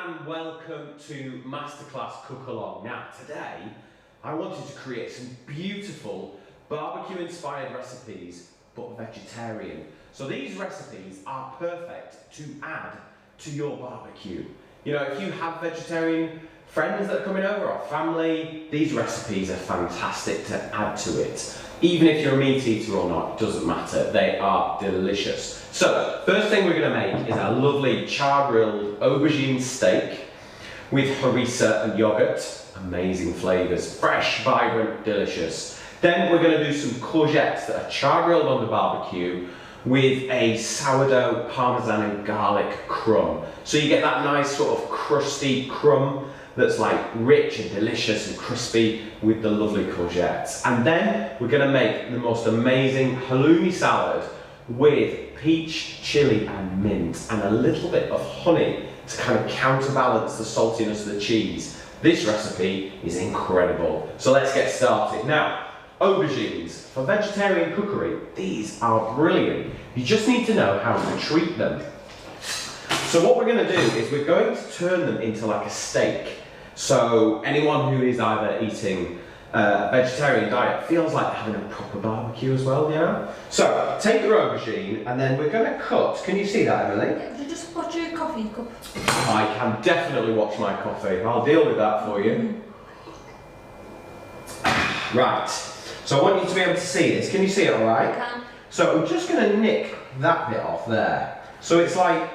and welcome to Masterclass Cook Along. Now today I wanted to create some beautiful barbecue inspired recipes but vegetarian. So these recipes are perfect to add to your barbecue. You know, if you have vegetarian friends that are coming over or family, these recipes are fantastic to add to it. Even if you're a meat eater or not, it doesn't matter, they are delicious. So, first thing we're going to make is a lovely char-grilled aubergine steak with harissa and yogurt. Amazing flavours, fresh, vibrant, delicious. Then we're going to do some courgettes that are char-grilled on the barbecue with a sourdough, parmesan and garlic crumb. So you get that nice sort of crusty crumb that's like rich and delicious and crispy with the lovely courgettes. And then we're going to make the most amazing halloumi salad with peach, chilli and mint and a little bit of honey to kind of counterbalance the saltiness of the cheese. This recipe is incredible. So let's get started. Now, aubergines. For vegetarian cookery, these are brilliant. You just need to know how to treat them. So what we're going to do is we're going to turn them into like a steak. So anyone who is either eating a vegetarian diet feels like having a proper barbecue as well, you know? So take your aubergine and then we're going to cut. Can you see that, Emily? Yeah, just watch your coffee cup. I can definitely watch my coffee. I'll deal with that for you. Right. So I want you to be able to see this. Can you see it all right? I can. So I'm just going to nick that bit off there. So it's like,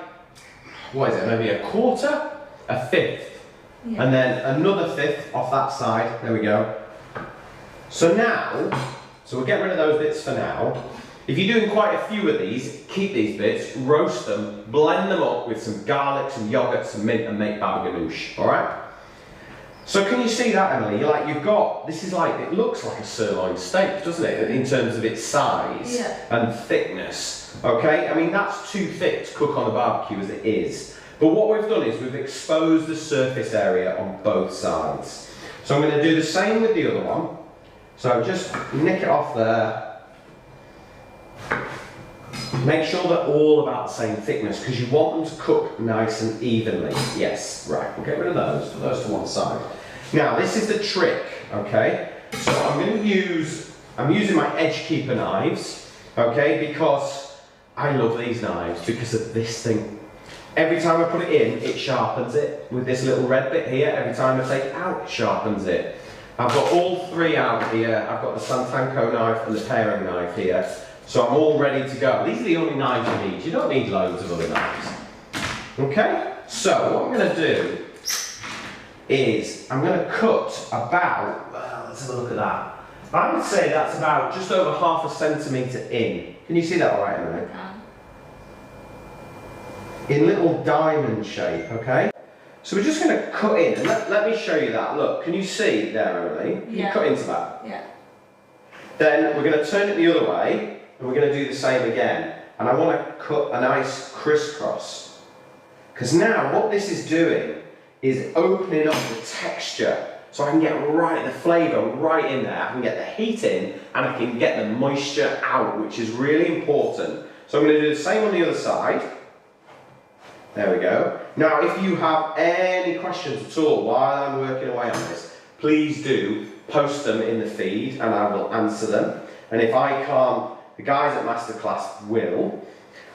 what is it, maybe a quarter? A fifth. Yeah. And then another fifth off that side. There we go. So now, we'll get rid of those bits for now. If you're doing quite a few of these, keep these bits, roast them, blend them up with some garlic, some yogurt, some mint and make baba ganoush, all right? So can you see that, Emily? You've got, this is like, it looks like a sirloin steak, doesn't it? In terms of its size and thickness, okay? I mean, that's too thick to cook on the barbecue as it is. But what we've done is we've exposed the surface area on both sides. So I'm going to do the same with the other one. So just nick it off there. Make sure they're all about the same thickness because you want them to cook nice and evenly. Yes, right, we'll get rid of those, put those to one side. Now this is the trick, okay? So I'm using my edge keeper knives, okay, because I love these knives because of this thing. Every time I put it in, it sharpens it with this little red bit here. Every time I take it out, it sharpens it. I've got all three out here. I've got the Santanco knife and the paring knife here. So I'm all ready to go. These are the only knives you need. You don't need loads of other knives. Okay? So what I'm going to do is I'm going to cut about, well, let's have a look at that. I would say that's about just over ½ centimetre in. Can you see that all right, Emily? In little diamond shape, okay? So we're just going to cut in, and let me show you that. Look, can you see there, Emily? Can you cut into that? Yeah. Then we're going to turn it the other way, and we're going to do the same again. And I want to cut a nice crisscross. Because now what this is doing is opening up the texture. So I can get right the flavour right in there. I can get the heat in, and I can get the moisture out, which is really important. So I'm going to do the same on the other side. There we go. Now, if you have any questions at all while I'm working away on this, please do post them in the feed and I will answer them. And if I can't, the guys at Masterclass will.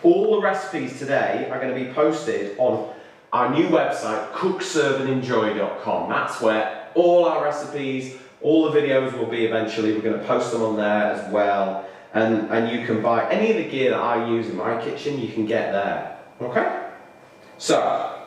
All the recipes today are going to be posted on our new website, cookserveandenjoy.com. That's where all our recipes, all the videos will be eventually. We're going to post them on there as well. And you can buy any of the gear that I use in my kitchen, you can get there. Okay? So,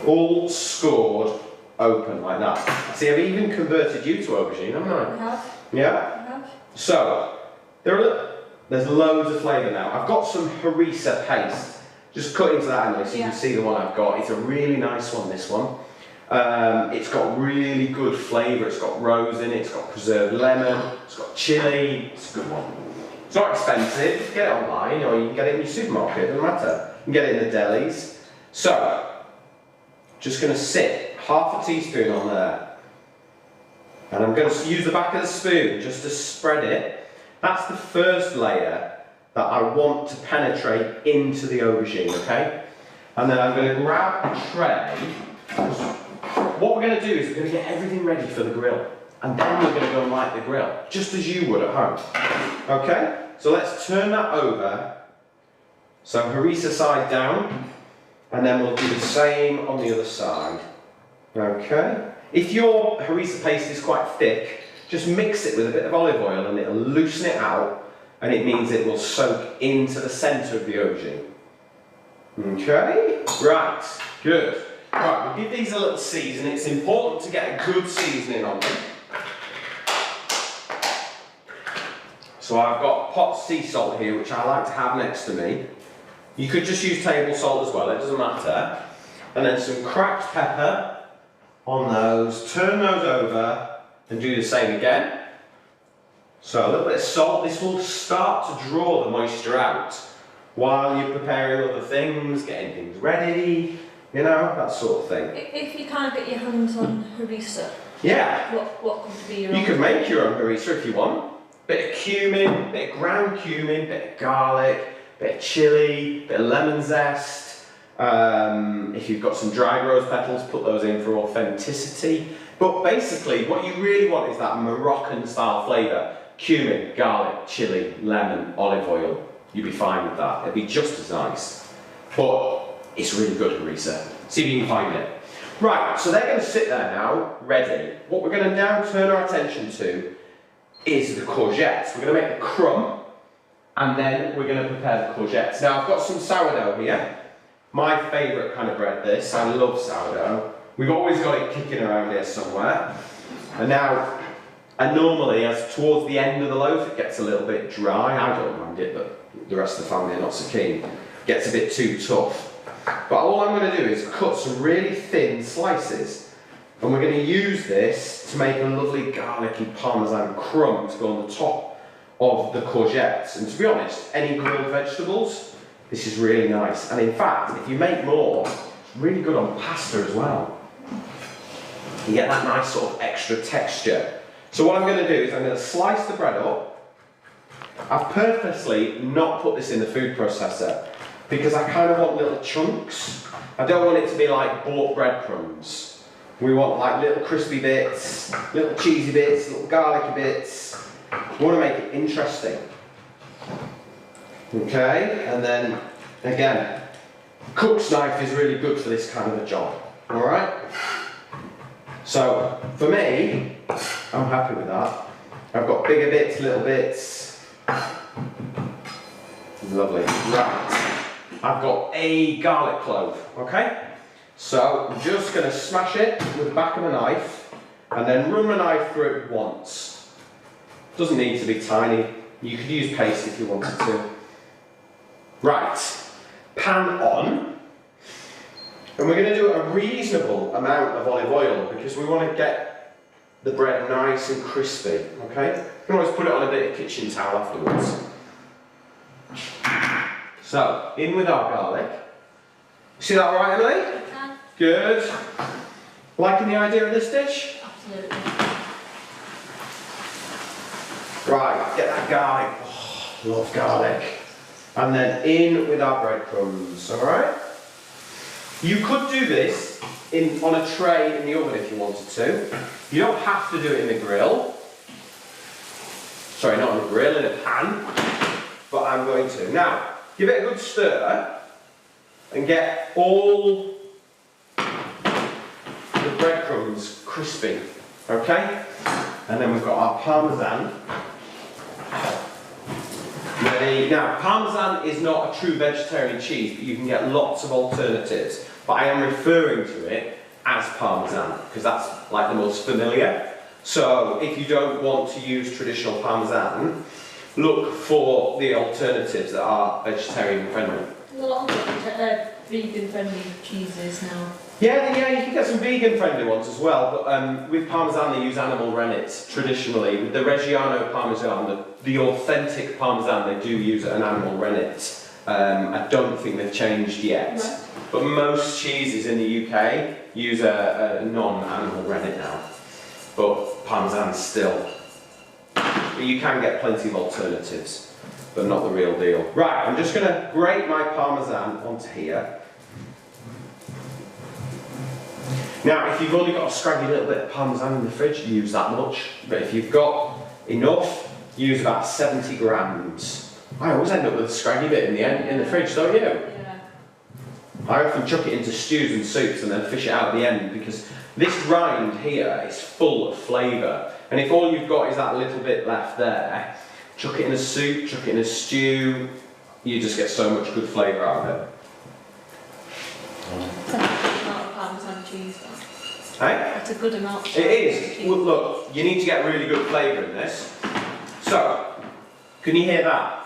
all scored open like that. See, I've even converted you to aubergine, haven't I? I have. Yeah? I have. So, there's loads of flavour now. I've got some harissa paste. Just cut into that, Emily, so you can see the one I've got. It's a really nice one, this one. It's got really good flavour. It's got rose in it, it's got preserved lemon, it's got chilli. It's a good one. It's not expensive. You can get it online or you can get it in your supermarket, it doesn't matter. You can get it in the delis. So, just going to sit ½ teaspoon on there. And I'm going to use the back of the spoon just to spread it. That's the first layer that I want to penetrate into the aubergine, okay? And then I'm going to grab a tray. What we're going to do is we're going to get everything ready for the grill. And then we're going to go and light the grill, just as you would at home. Okay? So let's turn that over. So Harissa side down. And then we'll do the same on the other side. Okay? If your harissa paste is quite thick, just mix it with a bit of olive oil and it'll loosen it out, and it means it will soak into the centre of the aubergine. Okay? Right, good. Right, we'll give these a little season. It's important to get a good seasoning on them. So I've got pot sea salt here, which I like to have next to me. You could just use table salt as well, it doesn't matter. And then some cracked pepper on those, turn those over and do the same again. So a little bit of salt, this will start to draw the moisture out while you're preparing other things, getting things ready, you know, that sort of thing. If you can't get your hands on harissa, yeah, what could be your own? You can make your own harissa if you want. Bit of cumin, bit of ground cumin, bit of garlic, bit of chilli, bit of lemon zest. If you've got some dried rose petals, put those in for authenticity. But basically, what you really want is that Moroccan style flavour. Cumin, garlic, chilli, lemon, olive oil. You'd be fine with that. It'd be just as nice. But it's really good, Harissa. See if you can find it. Right, so they're going to sit there now, ready. What we're going to now turn our attention to is the courgettes. We're going to make the crumb, and then we're going to prepare the courgettes. Now, I've got some sourdough here. My favourite kind of bread, this. I love sourdough. We've always got it kicking around here somewhere. And now, normally, as towards the end of the loaf, it gets a little bit dry. I don't mind it, but the rest of the family are not so keen. It gets a bit too tough. But all I'm going to do is cut some really thin slices. And we're going to use this to make a lovely garlicky parmesan crumb to go on the top of the courgettes. And to be honest, any grilled vegetables, this is really nice. And in fact, if you make more, it's really good on pasta as well. You get that nice sort of extra texture. So what I'm going to do is I'm going to slice the bread up. I've purposely not put this in the food processor because I kind of want little chunks. I don't want it to be like bought breadcrumbs. We want like little crispy bits, little cheesy bits, little garlicky bits. We want to make it interesting. Okay, and then again, cook's knife is really good for this kind of a job. Alright? So for me, I'm happy with that. I've got bigger bits, little bits. Lovely. Right. I've got a garlic clove, okay? So I'm just going to smash it with the back of a knife and then run my knife through it once. Doesn't need to be tiny. You could use paste if you wanted to. Right. Pan on. And we're going to do a reasonable amount of olive oil because we want to get the bread nice and crispy, okay? You can always put it on a bit of kitchen towel afterwards. So, in with our garlic. See that all right, Emily? Good. Liking the idea of this dish? Absolutely. Right, get that garlic. Oh, love garlic. And then in with our breadcrumbs, all right? You could do this on a tray in the oven if you wanted to. You don't have to do it in the grill. Sorry, not on the grill, in a pan. But I'm going to. Now, give it a good stir and get all the breadcrumbs crispy, okay? And then we've got our parmesan ready. Now, parmesan is not a true vegetarian cheese, but you can get lots of alternatives. But I am referring to it as parmesan because that's like the most familiar. So if you don't want to use traditional parmesan, look for the alternatives that are vegetarian friendly. There's a lot of vegan friendly cheeses now. Yeah, you can get some vegan friendly ones as well, but with parmesan they use animal rennet traditionally. With the Reggiano parmesan, the authentic parmesan, they do use an animal rennet. I don't think they've changed yet. Right. But most cheeses in the UK use a non-animal rennet now. But parmesan still. But you can get plenty of alternatives, but not the real deal. Right, I'm just going to grate my parmesan onto here. Now, if you've only got a scraggy little bit of parmesan in the fridge, use that much. But if you've got enough, use about 70 grams. I always end up with a scraggy bit in the fridge, don't you? Yeah. I often chuck it into stews and soups and then fish it out at the end because this rind here is full of flavour. And if all you've got is that little bit left there, chuck it in a soup, chuck it in a stew, you just get so much good flavour out of it. That's a good amount of parmesan cheese. Hey? That's a good amount. It is. Well, look, you need to get really good flavour in this. So, can you hear that?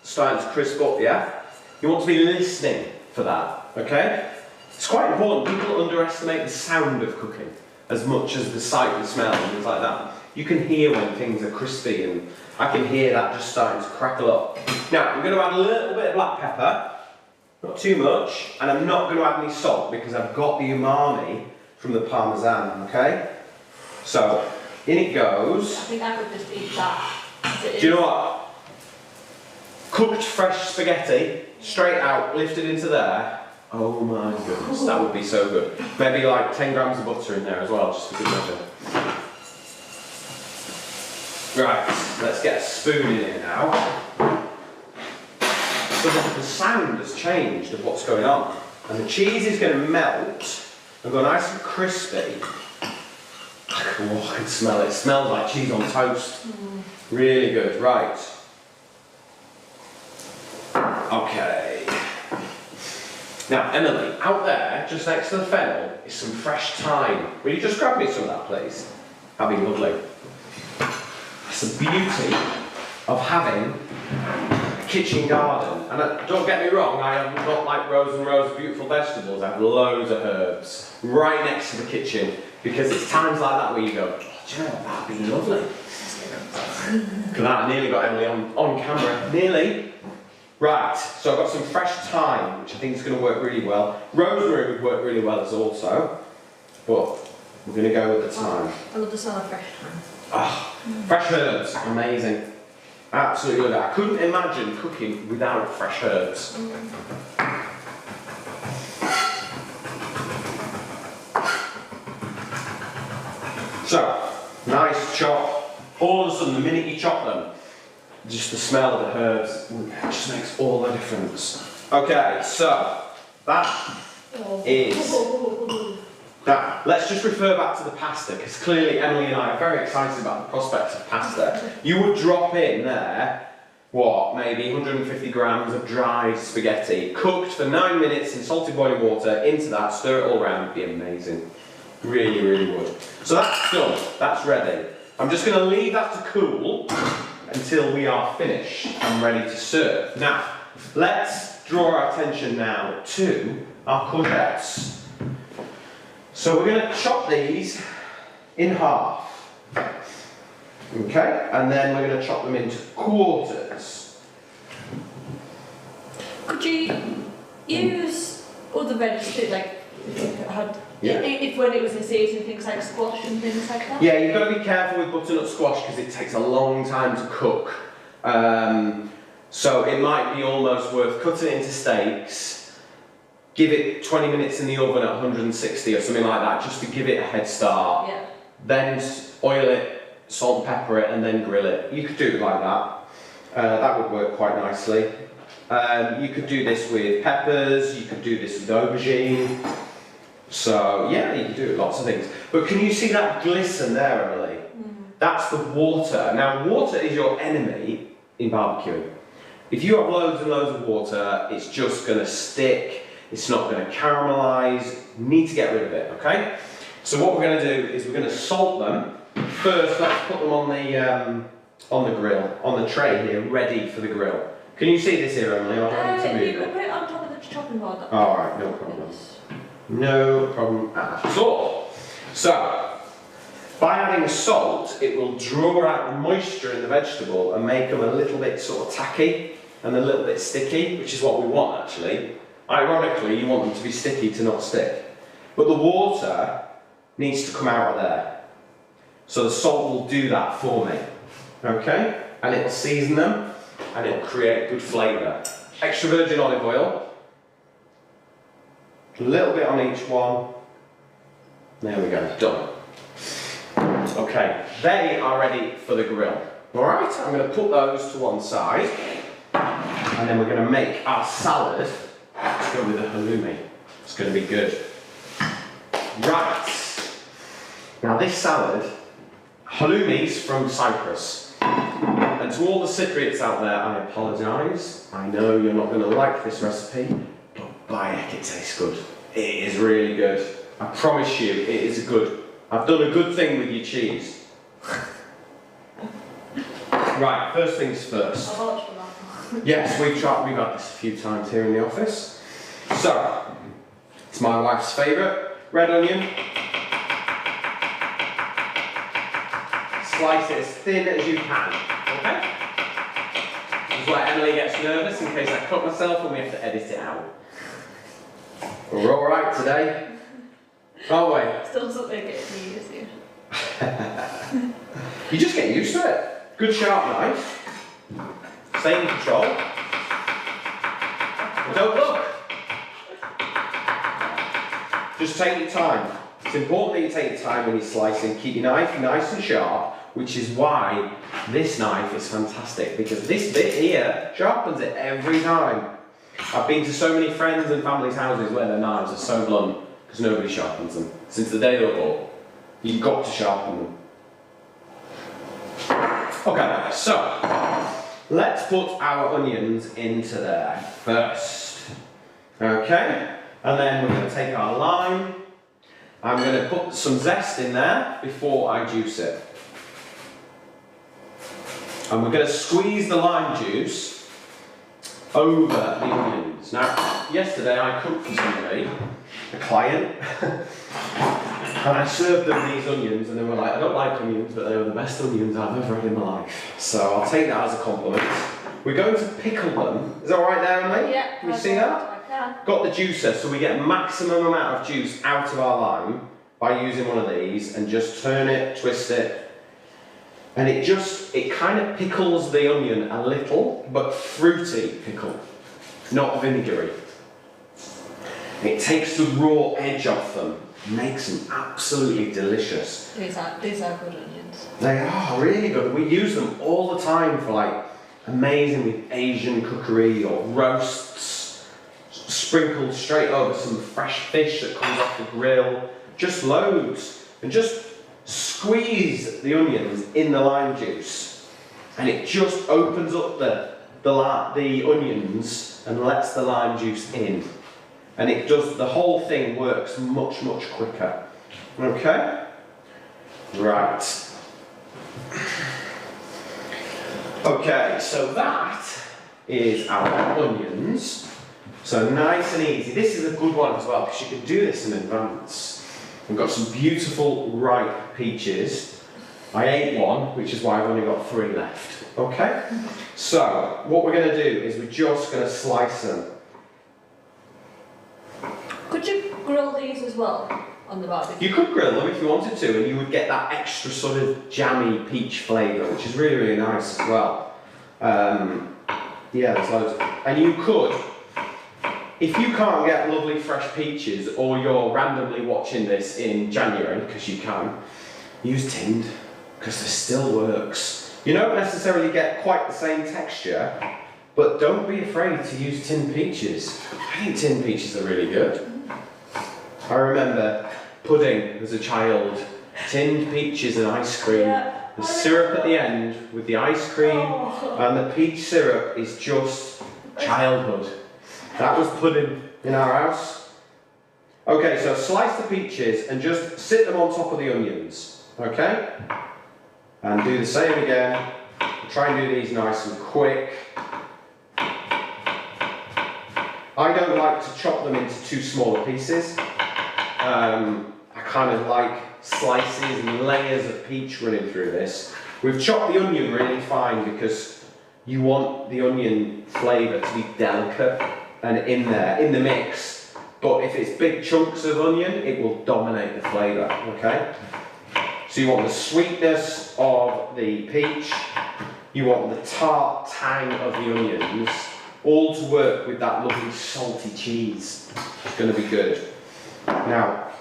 Starting to crisp up, yeah? You want to be listening for that, okay? It's quite important. People underestimate the sound of cooking as much as the sight and smell and things like that. You can hear when things are crispy, and I can hear that just starting to crackle up. Now, I'm going to add a little bit of black pepper, not too much, and I'm not going to add any salt because I've got the umami from the parmesan, okay? So, in it goes. I think I could just eat that. Do you know what? Cooked fresh spaghetti, straight out, lifted into there. Oh my goodness, that would be so good. Maybe like 10 grams of butter in there as well, just for good measure. Right, let's get a spoon in here now. So the sound has changed of what's going on. And the cheese is going to melt and go nice and crispy. Oh, I can smell it. It smells like cheese on toast. Really good, right. Okay. Now, Emily, out there, just next to the fennel, is some fresh thyme. Will you just grab me some of that, please? That'd be lovely. That's the beauty of having a kitchen garden. And don't get me wrong, I have not like rows and rows of beautiful vegetables. I have loads of herbs right next to the kitchen because it's times like that where you go, oh, do you know what, that'd be lovely. Look at that, I nearly got Emily on camera. Nearly. Right, so I've got some fresh thyme, which I think is going to work really well. Rosemary would work really well as also, but we're going to go with the thyme. I love the smell of fresh thyme. Ah, fresh herbs, amazing. Absolutely love it. I couldn't imagine cooking without fresh herbs. So, nice chop. All of a sudden, the minute you chop them, just the smell of the herbs just makes all the difference. Okay, so that is that. Let's just refer back to the pasta because clearly Emily and I are very excited about the prospect of pasta. You would drop in there, what, maybe 150 grams of dry spaghetti, cooked for 9 minutes in salty boiling water, into that, stir it all around, it'd be amazing. Really, really would. So that's done, that's ready. I'm just going to leave that to cool until we are finished and ready to serve. Now, let's draw our attention now to our courgettes. So we're going to chop these in half. Okay, and then we're going to chop them into quarters. Could you use other veggies too, like if you had, if when it was in season, things like squash and things like that? Yeah, you've got to be careful with butternut squash because it takes a long time to cook. So it might be almost worth cutting it into steaks, give it 20 minutes in the oven at 160 or something like that, just to give it a head start. Yeah. Then oil it, salt and pepper it, and then grill it. You could do it like that. That would work quite nicely. You could do this with peppers, you could do this with aubergine. So yeah, you can do lots of things. But can you see that glisten there, Emily? That's the water. Now water is your enemy in barbecuing. If you have loads and loads of water, it's just going to stick, it's not going to caramelise, you need to get rid of it, okay? So what we're going to do is we're going to salt them. First, let's put them on the grill, on the tray here, ready for the grill. Can you see this here, Emily? Or do I need to move You can put it on top of the chopping board. Alright, no problem. No problem at all. So, by adding the salt, it will draw out the moisture in the vegetable and make them a little bit sort of tacky and a little bit sticky, which is what we want actually. Ironically, you want them to be sticky to not stick. But the water needs to come out of there. So the salt will do that for me. Okay? And it will season them and it will create good flavour. Extra virgin olive oil. A little bit on each one. There we go, done. Okay, they are ready for the grill. All right, I'm going to put those to one side, and then we're going to make our salad to go with the halloumi. It's going to be good. Right, now this salad, halloumi's from Cyprus. And to all the Cypriots out there, I apologise. I know you're not going to like this recipe, but by heck, it tastes good. It is really good. I promise you, it is good. I've done a good thing with your cheese. Right, first things first. I'll vouch for that. Yes, we've had this a few times here in the office. So, it's my wife's favourite, red onion. Slice it as thin as you can, okay? This is why Emily gets nervous in case I cut myself and we have to edit it out. We're alright today, aren't we? Still doesn't make it any easier. You just get used to it. Good sharp knife. Stay in control. But don't look. Just take your time. It's important that you take your time when you're slicing. Keep your knife nice and sharp, which is why this knife is fantastic, because this bit here sharpens it every time. I've been to so many friends and family's houses where their knives are so blunt because nobody sharpens them. Since the day they were bought, you've got to sharpen them. Okay, so let's put our onions into there first. Okay, and then we're going to take our lime. I'm going to put some zest in there before I juice it. And we're going to squeeze the lime juice over the onions. Now, yesterday I cooked for somebody, a client, and I served them these onions and they were like, I don't like onions, but they were the best onions I've ever had in my life. So I'll take that as a compliment. We're going to pickle them. Is that alright there, Emily? Yeah. Can you see that? Got the juicer, so we get maximum amount of juice out of our lime by using one of these, and just turn it, twist it, and it kind of pickles the onion a little, but fruity pickle, not vinegary. It takes the raw edge off them, makes them absolutely delicious. These are good onions. They are really good. We use them all the time for like amazing Asian cookery or roasts, sprinkled straight over some fresh fish that comes off the grill. Just loads, and just squeeze the onions in the lime juice, and it just opens up the onions and lets the lime juice in, and it does, the whole thing works much quicker. Okay, right. Okay, so that is our onions. So nice and easy. This is a good one as well because you can do this in advance. We've got some beautiful ripe peaches. I ate one, which is why I've only got 3 left. Okay? So, what we're going to do is we're just going to slice them. Could you grill these as well on the barbecue? You could grill them if you wanted to, and you would get that extra sort of jammy peach flavour, which is really nice as well. Yeah, there's loads. And you could, if you can't get lovely fresh peaches, or you're randomly watching this in January, because you can, use tinned, because this still works. You don't necessarily get quite the same texture, but don't be afraid to use tinned peaches. I think tinned peaches are really good. I remember pudding as a child, tinned peaches and ice cream. Yeah. The syrup at the end with the ice cream, and the peach syrup is just childhood. That was pudding in our house. Okay, so slice the peaches and just sit them on top of the onions, okay? And do the same again. Try and do these nice and quick. I don't like to chop them into too small pieces. I kind of like slices and layers of peach running through this. We've chopped the onion really fine because you want the onion flavour to be delicate and in there, in the mix. But if it's big chunks of onion, it will dominate the flavour, okay? So you want the sweetness of the peach, you want the tart tang of the onions, all to work with that lovely salty cheese. It's going to be good. Now,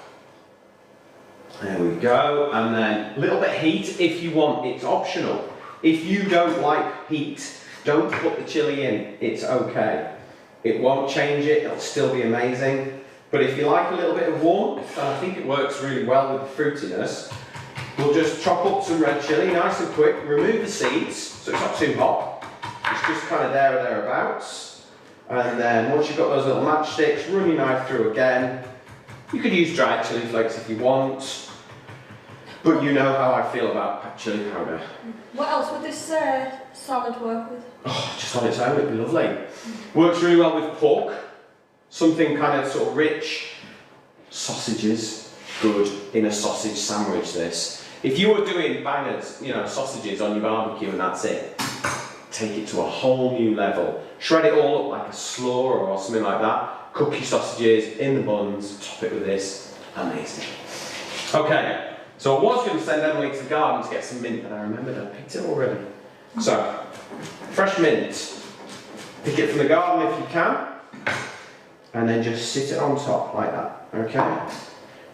There we go, and then a little bit of heat if you want, it's optional. If you don't like heat, don't put the chilli in, it's okay. It won't change it, it'll still be amazing. But if you like a little bit of warmth, and I think it works really well with the fruitiness, we'll just chop up some red chilli, nice and quick, remove the seeds, so it's not too hot. It's just kind of there or thereabouts. And then once you've got those little matchsticks, run your knife through again. You could use dried chilli flakes if you want. But you know how I feel about chilli powder. What else would this salad work with? Oh, just on its own, it'd be lovely. Works really well with pork. Something kind of sort of rich. Sausages, good in a sausage sandwich this. If you were doing bangers, you know, sausages on your barbecue and that's it, take it to a whole new level. Shred it all up like a slaw or something like that. Cook your sausages in the buns, top it with this. Amazing. Okay. So I was going to send Emily to the garden to get some mint, but I remembered I picked it already. So, fresh mint. Pick it from the garden if you can. And then just sit it on top like that, okay?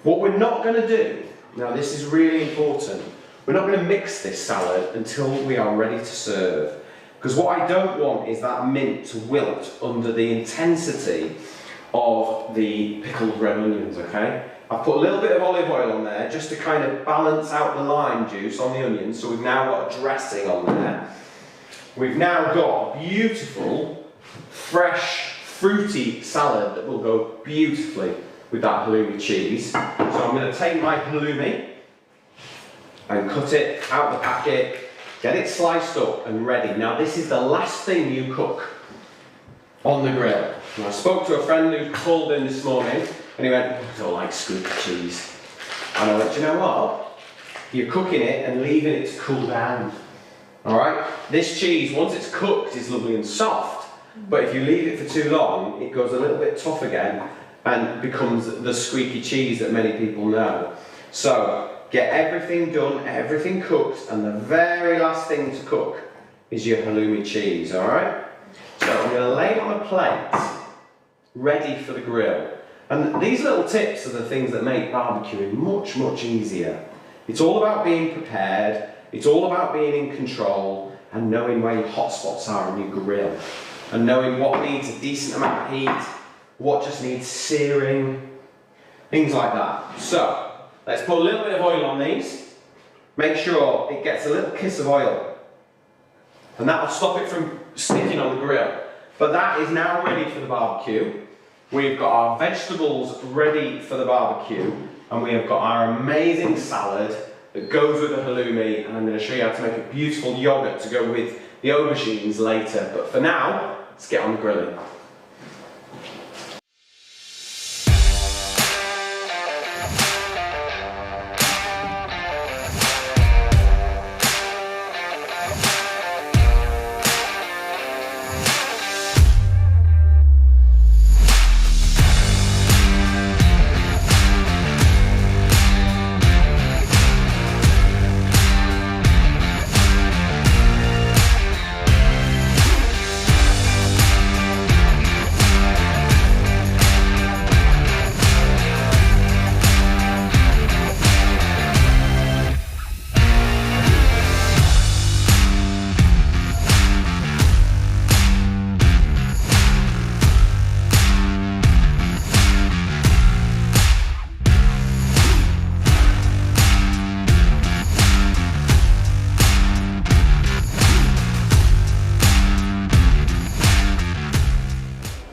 What we're not going to do, now this is really important, we're not going to mix this salad until we are ready to serve. Because what I don't want is that mint to wilt under the intensity of the pickled red onions, okay? I've put a little bit of olive oil on there just to kind of balance out the lime juice on the onions, so we've now got a dressing on there. We've now got a beautiful, fresh, fruity salad that will go beautifully with that halloumi cheese. So I'm going to take my halloumi and cut it out the packet, get it sliced up and ready. Now this is the last thing you cook on the grill. And I spoke to a friend who called in this morning and he went, I don't like squeaky cheese. And I went, do you know what? You're cooking it and leaving it to cool down. Alright? This cheese, once it's cooked, is lovely and soft. But if you leave it for too long, it goes a little bit tough again and becomes the squeaky cheese that many people know. So, get everything done, everything cooked, and the very last thing to cook is your halloumi cheese, alright? So I'm going to lay it on a plate, ready for the grill. And these little tips are the things that make barbecuing much, much easier. It's all about being prepared, it's all about being in control, and knowing where your hot spots are on your grill. And knowing what needs a decent amount of heat, what just needs searing, things like that. So, let's put a little bit of oil on these. Make sure it gets a little kiss of oil. And that'll stop it from sticking on the grill. But that is now ready for the barbecue. We've got our vegetables ready for the barbecue. And we have got our amazing salad that goes with the halloumi. And I'm going to show you how to make a beautiful yogurt to go with the aubergines later. But for now, let's get on the grilling.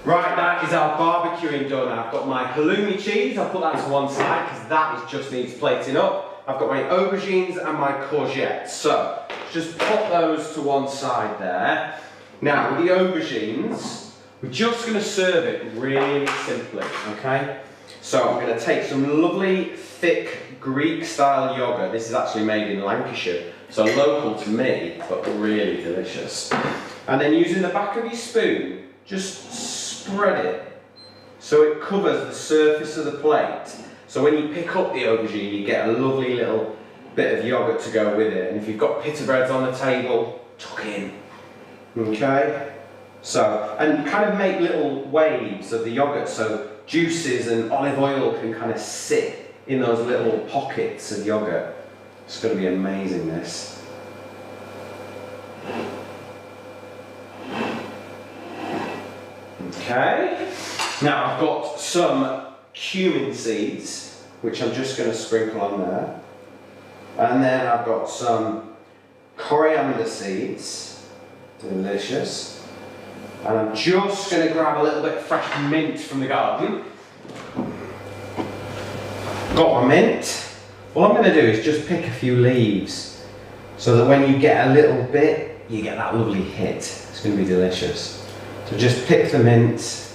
Right, that is our barbecuing done. I've got my halloumi cheese, I'll put that to one side because that just needs plating up. I've got my aubergines and my courgettes. So, just pop those to one side there. Now, with the aubergines, we're just going to serve it really simply, okay? So, I'm going to take some lovely, thick, Greek-style yogurt. This is actually made in Lancashire, so local to me, but really delicious. And then using the back of your spoon, just spread it so it covers the surface of the plate. So when you pick up the aubergine, you get a lovely little bit of yogurt to go with it. And if you've got pita breads on the table, tuck in. Okay? So, and kind of make little waves of the yogurt so juices and olive oil can kind of sit in those little pockets of yogurt. It's going to be amazing, this. Okay, now I've got some cumin seeds, which I'm just going to sprinkle on there. And then I've got some coriander seeds, delicious. And I'm just going to grab a little bit of fresh mint from the garden. Got my mint. All I'm going to do is just pick a few leaves so that when you get a little bit, you get that lovely hit. It's going to be delicious. So just pick the mint,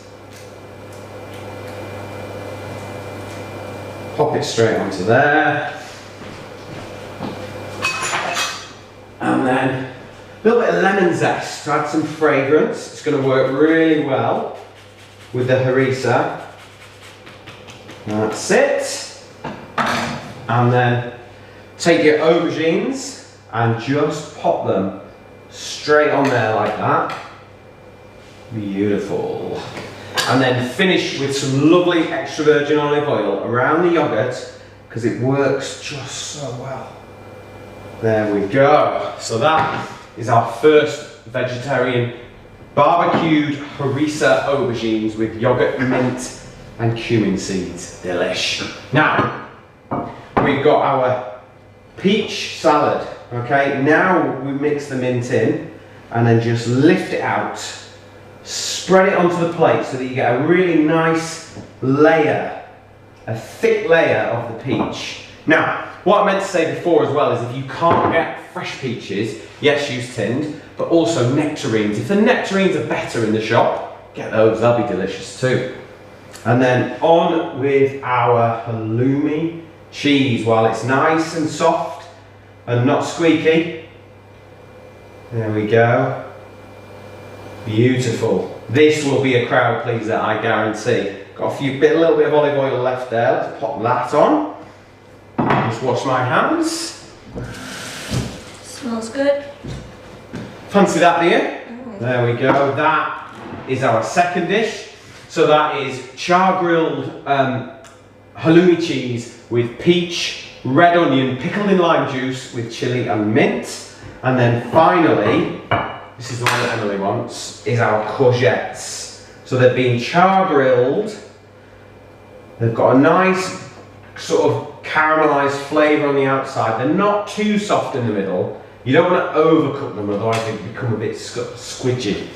pop it straight onto there, and then a little bit of lemon zest to add some fragrance. It's going to work really well with the harissa. That's it. And then take your aubergines and just pop them straight on there like that. Beautiful. And then finish with some lovely extra virgin olive oil around the yogurt because it works just so well. There we go. So that is our first vegetarian barbecued harissa aubergines with yogurt, mint and cumin seeds. Delish. Now, we've got our peach salad. Okay, now we mix the mint in and then just lift it out, spread it onto the plate so that you get a really nice layer, a thick layer of the peach. Now, what I meant to say before as well is if you can't get fresh peaches, yes, use tinned, but also nectarines. If the nectarines are better in the shop, get those, they'll be delicious too. And then on with our halloumi cheese while it's nice and soft and not squeaky. There we go. Beautiful. This will be a crowd pleaser, I guarantee. Got a little bit of olive oil left there. Let's pop that on. Just wash my hands. Smells good. Fancy that, do you? There we go. That is our second dish. So that is char grilled halloumi cheese with peach, red onion, pickled in lime juice with chilli and mint. And then finally, this is the one that Emily wants, is our courgettes. So they've been char grilled. They've got a nice sort of caramelised flavour on the outside. They're not too soft in the middle. You don't want to overcook them, otherwise they become a bit squidgy.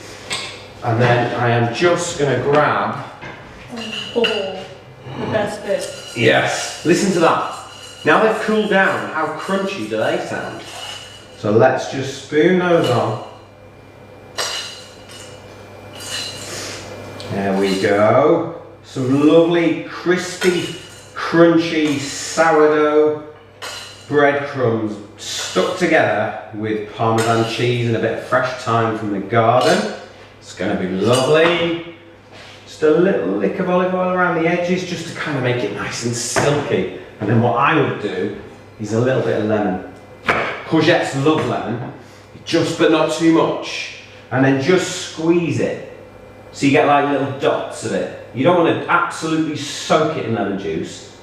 And then I am just going to grab... Oh, the best bit. Yes, listen to that. Now they've cooled down, how crunchy do they sound? So let's just spoon those on. There we go. Some lovely, crispy, crunchy sourdough breadcrumbs stuck together with parmesan cheese and a bit of fresh thyme from the garden. It's going to be lovely. Just a little lick of olive oil around the edges just to kind of make it nice and silky. And then what I would do is a little bit of lemon. Courgettes love lemon, but not too much. And then just squeeze it. So you get like little dots of it. You don't want to absolutely soak it in lemon juice.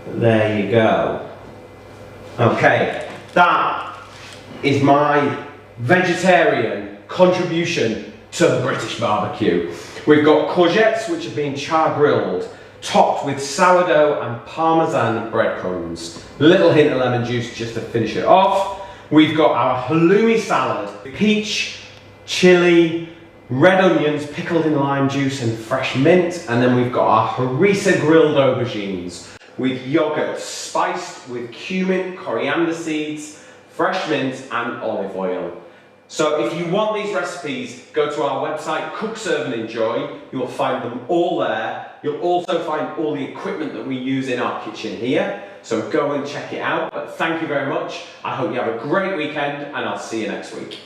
But there you go. Okay, that is my vegetarian contribution to the British barbecue. We've got courgettes which have been char grilled, topped with sourdough and parmesan breadcrumbs. A little hint of lemon juice just to finish it off. We've got our halloumi salad, peach, chilli, red onions pickled in lime juice and fresh mint. And then we've got our harissa grilled aubergines with yogurt spiced with cumin, coriander seeds, fresh mint and olive oil. So if you want these recipes, go to our website, Cook, Serve and Enjoy. You'll find them all there. You'll also find all the equipment that we use in our kitchen here. So go and check it out. But thank you very much. I hope you have a great weekend and I'll see you next week.